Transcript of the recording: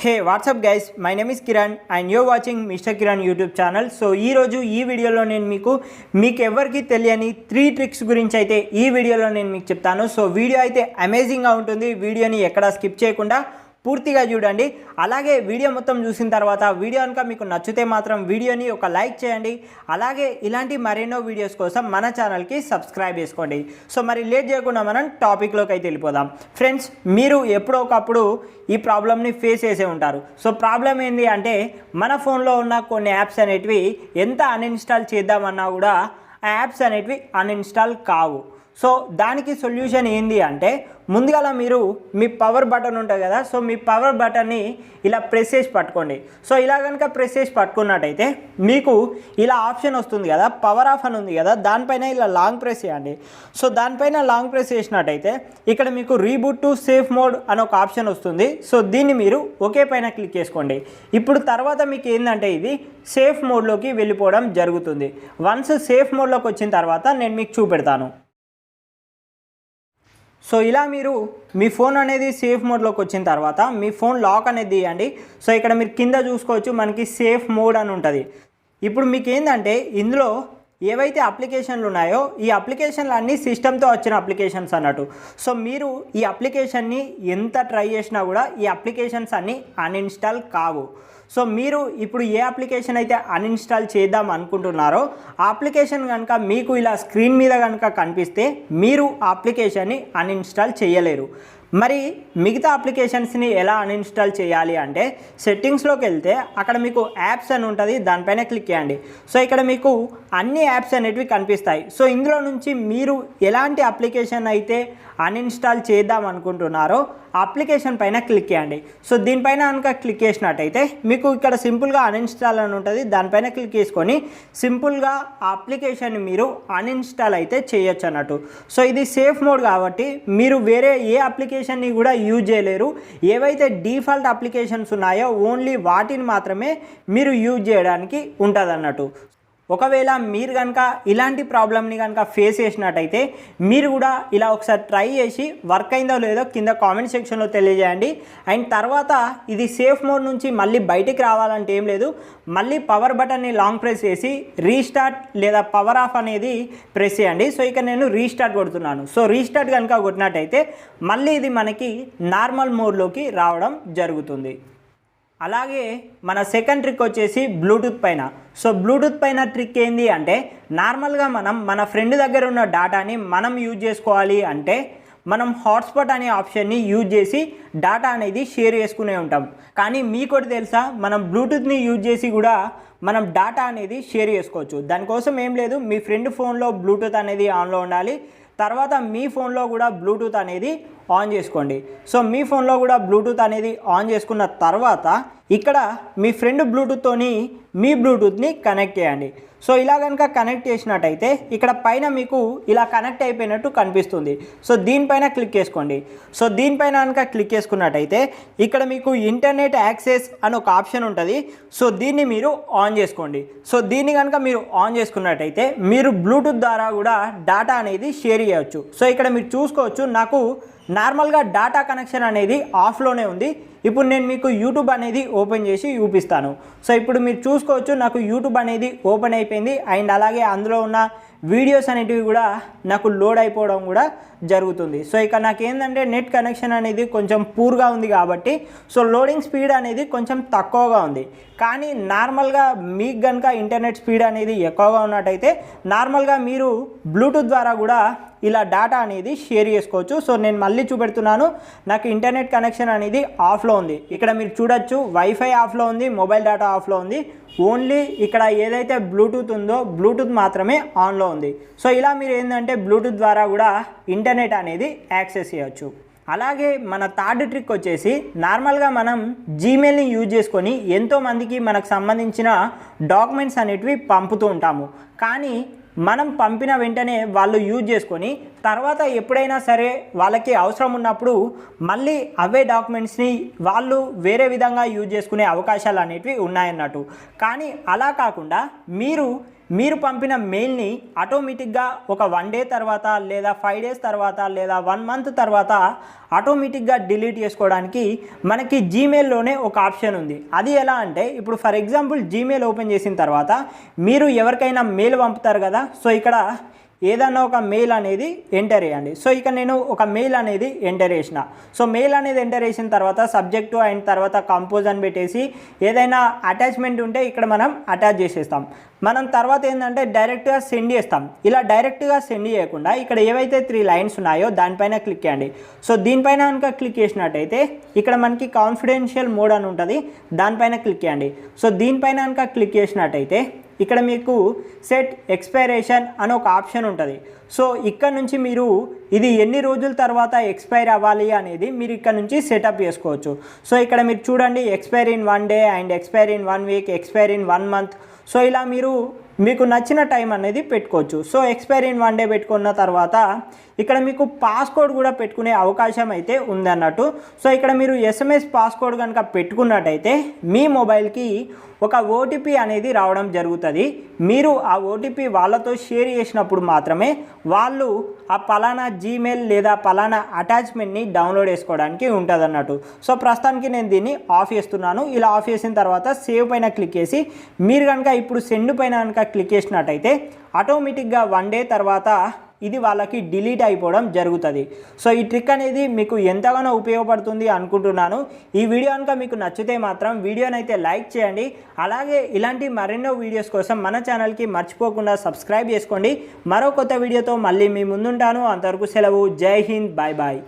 Hey, what's up guys? My name is Kiran and you're watching Mr. Kiran YouTube channel. So ఈ రోజు ఈ వీడియోలో నేను మీకు ఎవరికి తెలియని 3 ట్రిక్స్ గురించి అయితే ఈ వీడియోలో నేను మీకు చెప్తాను. సో వీడియో అయితే అమేజింగ్ గా ఉంటుంది. వీడియోని ఎక్కడ స్కిప్ చేయకుండా పూర్తిగా చూడండి. అలాగే వీడియో మొత్తం చూసిన తర్వాత వీడియో కనుక మీకు నచ్చితే మాత్రం వీడియోని ఒక లైక్ చేయండి. అలాగే ఇలాంటి మరెన్నో వీడియోస్ కోసం మన ఛానల్కి సబ్స్క్రైబ్ చేసుకోండి. సో మరి లేట్ చేయకుండా మనం టాపిక్లోకి అయితే వెళ్ళిపోదాం. ఫ్రెండ్స్, మీరు ఎప్పుడో ఒకప్పుడు ఈ ప్రాబ్లమ్ని ఫేస్ చేసే ఉంటారు. సో ప్రాబ్లం ఏంటి అంటే మన ఫోన్లో ఉన్న కొన్ని యాప్స్ అనేటివి ఎంత అన్ఇన్స్టాల్ చేద్దామన్నా కూడా ఆ యాప్స్ అనేటివి అన్ఇన్స్టాల్ కావు. సో దానికి సొల్యూషన్ ఏంటి అంటే ముందుగా మీరు మీ పవర్ బటన్ ఉంటుంది కదా, సో మీ పవర్ బటన్ని ఇలా ప్రెస్ చేసి పట్టుకోండి. సో ఇలా కనుక ప్రెస్ చేసి పట్టుకున్నట్టయితే మీకు ఇలా ఆప్షన్ వస్తుంది కదా, పవర్ ఆఫ్ అని ఉంది కదా, దానిపైన ఇలా లాంగ్ ప్రెస్ చేయండి. సో దానిపైన లాంగ్ ప్రెస్ చేసినట్టయితే ఇక్కడ మీకు రీబూట్ టు సేఫ్ మోడ్ అని ఒక ఆప్షన్ వస్తుంది. సో దీన్ని మీరు ఒకే పైన క్లిక్ చేసుకోండి. ఇప్పుడు తర్వాత మీకు ఏంటంటే ఇది సేఫ్ మోడ్లోకి వెళ్ళిపోవడం జరుగుతుంది. వన్స్ సేఫ్ మోడ్లోకి వచ్చిన తర్వాత నేను మీకు చూపెడతాను. సో ఇలా మీరు మీ ఫోన్ అనేది సేఫ్ మోడ్లోకి వచ్చిన తర్వాత మీ ఫోన్ లాక్ అనేది తీయండి. సో ఇక్కడ మీరు కింద చూసుకోవచ్చు మనకి సేఫ్ మోడ్ అని ఉంటుంది. ఇప్పుడు మీకు ఏంటంటే ఇందులో ఏవైతే అప్లికేషన్లు ఉన్నాయో ఈ అప్లికేషన్లు అన్నీ సిస్టమ్తో వచ్చిన అప్లికేషన్స్ అన్నట్టు. సో మీరు ఈ అప్లికేషన్ని ఎంత ట్రై చేసినా కూడా ఈ అప్లికేషన్స్ అన్నీ అన్ఇన్స్టాల్ కావు. సో మీరు ఇప్పుడు ఏ అప్లికేషన్ అయితే అన్ఇన్స్టాల్ చేద్దాం అనుకుంటున్నారో ఆ అప్లికేషన్ కనుక మీకు ఇలా స్క్రీన్ మీద కనుక కనిపిస్తే మీరు ఆ అప్లికేషన్ని అన్ఇన్స్టాల్ చేయలేరు. మరి మిగతా అప్లికేషన్స్ని ఎలా అన్ఇన్స్టాల్ చేయాలి అంటే సెట్టింగ్స్లోకి వెళ్తే అక్కడ మీకు యాప్స్ అని ఉంటుంది, దానిపైన క్లిక్ చేయండి. సో ఇక్కడ మీకు అన్ని యాప్స్ అనేటివి కనిపిస్తాయి. సో ఇందులో నుంచి మీరు ఎలాంటి అప్లికేషన్ అయితే అన్ఇన్స్టాల్ చేద్దాం అనుకుంటున్నారో ఆ అప్లికేషన్ పైన క్లిక్ చేయండి. సో దీనిపైన కనుక క్లిక్ చేసినట్టయితే మీకు ఇక్కడ సింపుల్గా అన్ఇన్స్టాల్ అని ఉంటుంది, దానిపైన క్లిక్ చేసుకొని సింపుల్గా ఆ అప్లికేషన్ని మీరు అన్ఇన్స్టాల్ అయితే చేయొచ్చు అన్నట్టు. సో ఇది సేఫ్ మోడ్ కాబట్టి మీరు వేరే ఏ అప్లికేషన్ని కూడా యూజ్ చేయలేరు. ఏవైతే డిఫాల్ట్ అప్లికేషన్స్ ఉన్నాయో ఓన్లీ వాటిని మాత్రమే మీరు యూజ్ చేయడానికి ఉంటుంది అన్నట్టు. ఒకవేళ మీరు కనుక ఇలాంటి ప్రాబ్లమ్ని కనుక ఫేస్ చేసినట్టయితే మీరు కూడా ఇలా ఒకసారి ట్రై చేసి వర్క్ అయిందో లేదో కింద కామెంట్ సెక్షన్లో తెలియజేయండి. అండ్ తర్వాత ఇది సేఫ్ మోడ్ నుంచి మళ్ళీ బయటికి రావాలంటే ఏం లేదు, మళ్ళీ పవర్ బటన్ని లాంగ్ ప్రెస్ చేసి రీస్టార్ట్ లేదా పవర్ ఆఫ్ అనేది ప్రెస్ చేయండి. సో ఇక నేను రీస్టార్ట్ కొడుతున్నాను. సో రీస్టార్ట్ కనుక కొట్టినట్టయితే మళ్ళీ ఇది మనకి నార్మల్ మోడ్లోకి రావడం జరుగుతుంది. అలాగే మన సెకండ్ ట్రిక్ వచ్చేసి బ్లూటూత్ పైన. సో బ్లూటూత్ పైన ట్రిక్ ఏంది అంటే నార్మల్గా మన ఫ్రెండ్ దగ్గర ఉన్న డేటాని మనం యూజ్ చేసుకోవాలి అంటే మనం హాట్స్పాట్ అనే ఆప్షన్ని యూజ్ చేసి డేటా అనేది షేర్ చేసుకునే ఉంటాం. కానీ మీకోటి తెలుసా, మనం బ్లూటూత్ని యూజ్ చేసి కూడా మనం డేటా అనేది షేర్ చేసుకోవచ్చు. దానికోసం ఏం లేదు, మీ ఫ్రెండ్ ఫోన్లో బ్లూటూత్ అనేది ఆన్లో ఉండాలి. తర్వాత మీ ఫోన్లో కూడా బ్లూటూత్ అనేది ఆన్ చేసుకోండి. సో మీ ఫోన్లో కూడా బ్లూటూత్ అనేది ఆన్ చేసుకున్న తర్వాత ఇక్కడ మీ ఫ్రెండ్ బ్లూటూత్తోని మీ బ్లూటూత్ని కనెక్ట్ చేయండి. సో ఇలా కనుక కనెక్ట్ చేసినట్టయితే ఇక్కడ పైన మీకు ఇలా కనెక్ట్ అయిపోయినట్టు కనిపిస్తుంది. సో దీనిపైన క్లిక్ చేసుకోండి. సో దీనిపైన కనుక క్లిక్ చేసుకున్నట్టయితే ఇక్కడ మీకు ఇంటర్నెట్ యాక్సెస్ అని ఒక ఆప్షన్ ఉంటుంది. సో దీన్ని మీరు ఆన్ చేసుకోండి. సో దీన్ని కనుక మీరు ఆన్ చేసుకున్నట్టయితే మీరు బ్లూటూత్ ద్వారా కూడా డేటా అనేది షేర్ చేయవచ్చు. సో ఇక్కడ మీరు చూసుకోవచ్చు నాకు నార్మల్గా డేటా కనెక్షన్ అనేది ఆఫ్లోనే ఉంది. ఇప్పుడు నేను మీకు యూట్యూబ్ అనేది ఓపెన్ చేసి చూపిస్తాను. సో ఇప్పుడు మీరు చూసుకోవచ్చు నాకు యూట్యూబ్ అనేది ఓపెన్ అయిపోయింది. అండ్ అలాగే అందులో ఉన్న వీడియోస్ అనేటివి కూడా నాకు లోడ్ అయిపోవడం కూడా జరుగుతుంది. సో ఇక నాకు ఏంటంటే నెట్ కనెక్షన్ అనేది కొంచెం పూర్గా ఉంది కాబట్టి సో లోడింగ్ స్పీడ్ అనేది కొంచెం తక్కువగా ఉంది. కానీ నార్మల్గా మీకు కనుక ఇంటర్నెట్ స్పీడ్ అనేది ఎక్కువగా ఉన్నట్టయితే నార్మల్గా మీరు బ్లూటూత్ ద్వారా కూడా ఇలా డేటా అనేది షేర్ చేసుకోవచ్చు. సో నేను మళ్ళీ చూపెడుతున్నాను, నాకు ఇంటర్నెట్ కనెక్షన్ అనేది ఆఫ్లో ఉంది. ఇక్కడ మీరు చూడొచ్చు వైఫై ఆఫ్లో ఉంది, మొబైల్ డేటా ఆఫ్లో ఉంది. ఓన్లీ ఇక్కడ ఏదైతే బ్లూటూత్ ఉందో బ్లూటూత్ మాత్రమే ఆన్లో ఉంది. సో ఇలా మీరు ఏంటంటే బ్లూటూత్ ద్వారా కూడా ఇంటర్నెట్ అనేది యాక్సెస్ చేయొచ్చు. అలాగే మన థర్డ్ ట్రిక్ వచ్చేసి నార్మల్గా మనం జీమెయిల్ని యూజ్ చేసుకొని ఎంతోమందికి మనకు సంబంధించిన డాక్యుమెంట్స్ అనేటివి పంపుతూ ఉంటాము. కానీ మనం పంపిన వెంటనే వాళ్ళు యూజ్ చేసుకొని తర్వాత ఎప్పుడైనా సరే వాళ్ళకి అవసరం ఉన్నప్పుడు మళ్ళీ అవే డాక్యుమెంట్స్ని వాళ్ళు వేరే విధంగా యూజ్ చేసుకునే అవకాశాలు అనేటివి ఉన్నాయన్నట్టు. కానీ అలా కాకుండా మీరు మీరు పంపిన మెయిల్ని ఆటోమేటిక్గా ఒక 1 డే తర్వాత లేదా 5 డేస్ తర్వాత లేదా 1 మంత్ తర్వాత ఆటోమేటిక్గా డిలీట్ చేసుకోవడానికి మనకి జీమెయిల్లోనే ఒక ఆప్షన్ ఉంది. అది ఎలా అంటే ఇప్పుడు ఫర్ ఎగ్జాంపుల్ జీమెయిల్ ఓపెన్ చేసిన తర్వాత మీరు ఎవరికైనా మెయిల్ పంపుతారు కదా. సో ఇక్కడ ఏదన్నా ఒక మెయిల్ అనేది ఎంటర్ చేయండి. సో ఇక నేను ఒక మెయిల్ అనేది ఎంటర్ చేసిన. సో మెయిల్ అనేది ఎంటర్ చేసిన తర్వాత సబ్జెక్టు అండ్ తర్వాత కంపోజ్ అని పెట్టేసి ఏదైనా అటాచ్మెంట్ ఉంటే ఇక్కడ మనం అటాచ్ చేసేస్తాం. మనం తర్వాత ఏంటంటే డైరెక్ట్గా సెండ్ చేస్తాం. ఇలా డైరెక్ట్గా సెండ్ చేయకుండా ఇక్కడ ఏవైతే 3 లైన్స్ ఉన్నాయో దానిపైన క్లిక్ చేయండి. సో దీనిపైన కనుక క్లిక్ చేసినట్టయితే ఇక్కడ మనకి కాన్ఫిడెన్షియల్ మోడ్ అని ఉంటుంది, దానిపైన క్లిక్ చేయండి. సో దీనిపైన కనుక క్లిక్ చేసినట్టయితే ఇక్కడ మీకు సెట్ ఎక్స్పైరేషన్ అని ఒక ఆప్షన్ ఉంటుంది. సో ఇక్కడ నుంచి మీరు ఇది ఎన్ని రోజుల తర్వాత ఎక్స్పైర్ అవ్వాలి అనేది మీరు ఇక్కడ నుంచి సెటప్ చేసుకోవచ్చు. సో ఇక్కడ మీరు చూడండి expire in 1 day and expire in 1 week, expire in 1 month. So ఇలా మీకు నచ్చిన టైం అనేది పెట్టుకోవచ్చు. సో ఎక్స్పైర్ ఇన్ 1 డే పెట్టుకున్న తర్వాత ఇక్కడ మీకు పాస్కోడ్ కూడా పెట్టుకునే అవకాశం అయితే ఉందన్నట్టు. సో ఇక్కడ మీరు SMS పాస్కోడ్ కనుక పెట్టుకున్నట్టయితే మీ మొబైల్కి ఒక ఓటీపీ అనేది రావడం జరుగుతుంది. మీరు ఆ ఓటీపీ వాళ్ళతో షేర్ చేసినప్పుడు మాత్రమే వాళ్ళు ఆ పలానా జీమెయిల్ లేదా పలానా అటాచ్మెంట్ని డౌన్లోడ్ చేసుకోవడానికి ఉంటుంది అన్నట్టు. సో ప్రస్తుతానికి నేను దీన్ని ఆఫ్ చేస్తున్నాను. ఇలా ఆఫ్ చేసిన తర్వాత సేవ్ పైన క్లిక్ చేసి మీరు కనుక ఇప్పుడు సెండ్ పైన కనుక క్లిక్ చేసినట్టయితే ఆటోమేటిక్గా 1 డే తర్వాత ఇది వాళ్ళకి డిలీట్ అయిపోవడం జరుగుతుంది. సో ఈ ట్రిక్ అనేది మీకు ఎంతగానో ఉపయోగపడుతుంది అనుకుంటున్నాను. ఈ వీడియో కనుక మీకు నచ్చితే మాత్రం వీడియోని అయితే లైక్ చేయండి. అలాగే ఇలాంటి మరెన్నో వీడియోస్ కోసం మన ఛానల్కి మర్చిపోకుండా సబ్స్క్రైబ్ చేసుకోండి. మరో కొత్త వీడియోతో మళ్ళీ మీ ముందుంటాను. అంతవరకు సెలవు. జై హింద్. Bye bye.